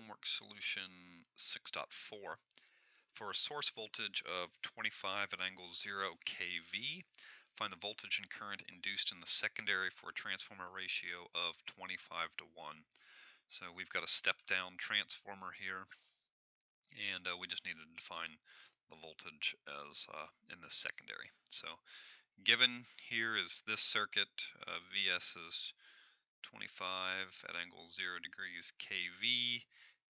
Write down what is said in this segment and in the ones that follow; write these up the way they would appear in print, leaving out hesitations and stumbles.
homework solution 6.4. For a source voltage of 25 at angle 0 kV, find the voltage and current induced in the secondary for a transformer ratio of 25:1. So we've got a step-down transformer here, and we just need to define the voltage as in the secondary. So given here is this circuit, Vs is 25 at angle 0 degrees kV,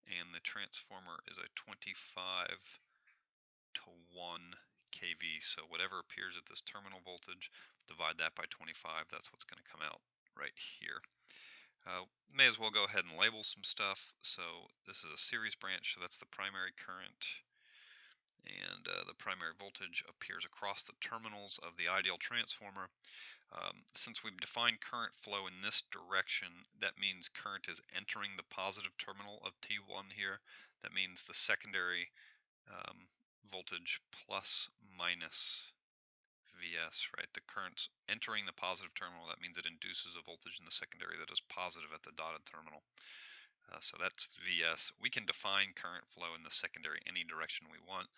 and the transformer is a 25:1 kV. So whatever appears at this terminal voltage, divide that by 25. That's what's going to come out right here. May as well go ahead and label some stuff. So this is a series branch, so that's the primary current, and the primary voltage appears across the terminals of the ideal transformer. Since we've defined current flow in this direction, that means current is entering the positive terminal of T1 here. That means the secondary voltage plus minus Vs, right? The current's entering the positive terminal. That means it induces a voltage in the secondary that is positive at the dotted terminal. So that's Vs. We can define current flow in the secondary any direction we want.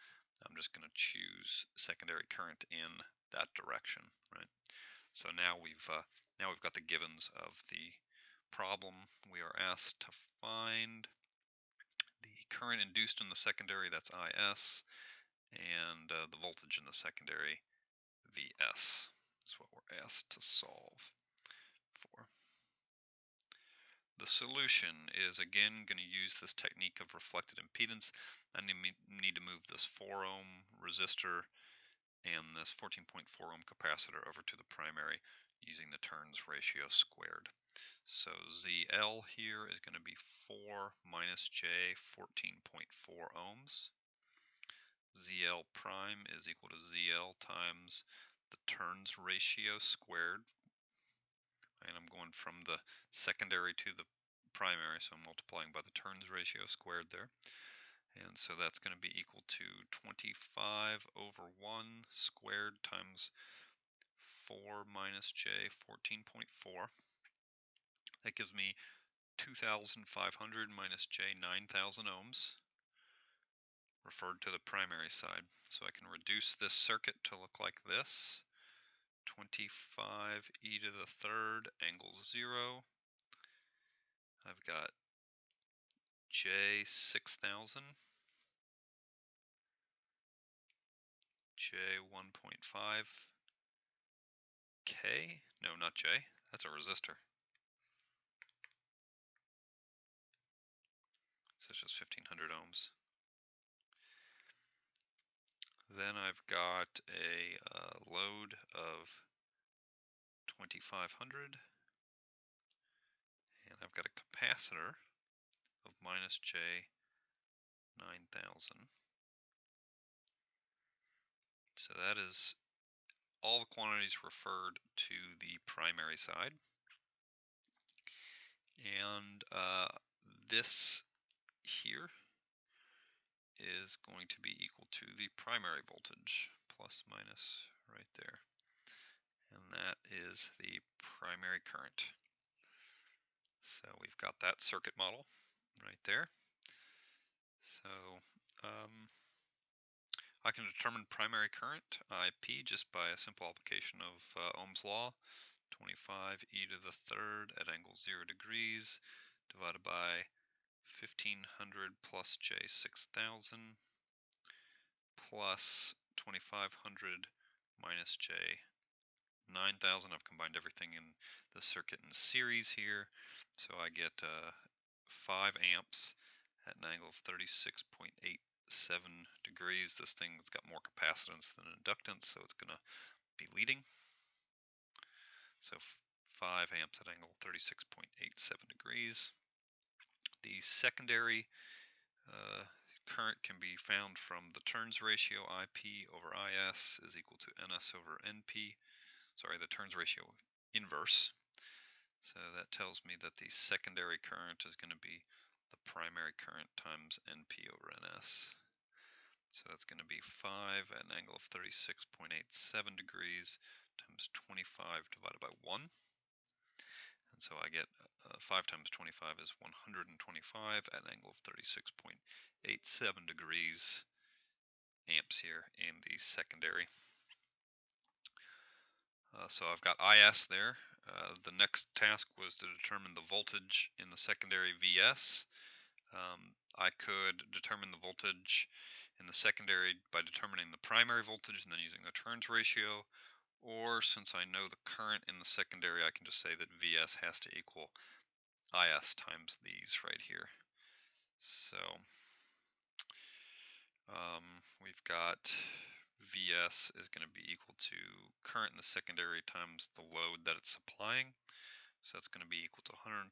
I'm just going to choose secondary current in that direction, right? So now we've got the givens of the problem. We are asked to find the current induced in the secondary, that's Is, and the voltage in the secondary, Vs. That's what we're asked to solve for. The solution is again going to use this technique of reflected impedance. I need to move this 4 ohm resistor and this 14.4 ohm capacitor over to the primary using the turns ratio squared. So ZL here is going to be 4 minus J 14.4 ohms. ZL prime is equal to ZL times the turns ratio squared. And I'm going from the secondary to the primary, so I'm multiplying by the turns ratio squared there. And so that's going to be equal to 25/1 squared times 4 minus J 14.4. That gives me 2,500 minus J 9,000 ohms, referred to the primary side. So I can reduce this circuit to look like this. 25 e to the third angle 0. I've got J 6,000, J 1.5, K, no, not J, that's a resistor. So it's just 1,500 ohms. Then I've got a load of 2,500, and I've got a capacitor of minus J 9,000. So that is all the quantities referred to the primary side. And this here is going to be equal to the primary voltage, plus minus right there. And that is the primary current. So we've got that circuit model right there. So I can determine primary current, IP, just by a simple application of Ohm's law. 25 e to the third at angle 0 degrees divided by 1,500 plus J 6,000 plus 2,500 minus J 9,000. I've combined everything in the circuit in series here, so I get 5 amps at an angle of 36.87 degrees. This thing's got more capacitance than inductance, so it's going to be leading. So 5 amps at angle 36.87 degrees. The secondary current can be found from the turns ratio IP over IS is equal to NS over NP. Sorry, the turns ratio inverse. So that tells me that the secondary current is going to be the primary current times NP over NS. So that's going to be 5 at an angle of 36.87 degrees times 25 divided by 1. And And so I get 5 times 25 is 125 at an angle of 36.87 degrees amps here in the secondary. So I've got IS there. The next task was to determine the voltage in the secondary VS. I could determine the voltage in the secondary by determining the primary voltage and then using the turns ratio, or since I know the current in the secondary, I can just say that VS has to equal IS times these right here. So we've got VS is going to be equal to current in the secondary times the load that it's supplying. So that's going to be equal to 125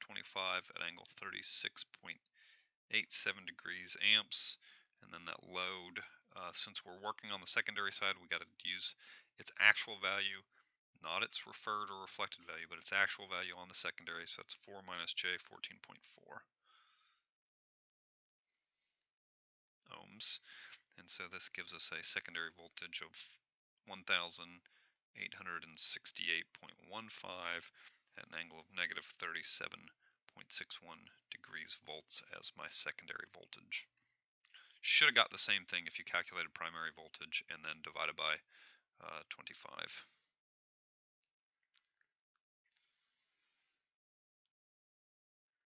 at angle 36.87 degrees amps. And then that load, since we're working on the secondary side, we got to use its actual value, not its referred or reflected value, but its actual value on the secondary. So that's 4 minus J, 14.4 ohms. And so this gives us a secondary voltage of 1,868.15 at an angle of negative 37.61 degrees volts as my secondary voltage. Should have got the same thing if you calculated primary voltage and then divided by 25.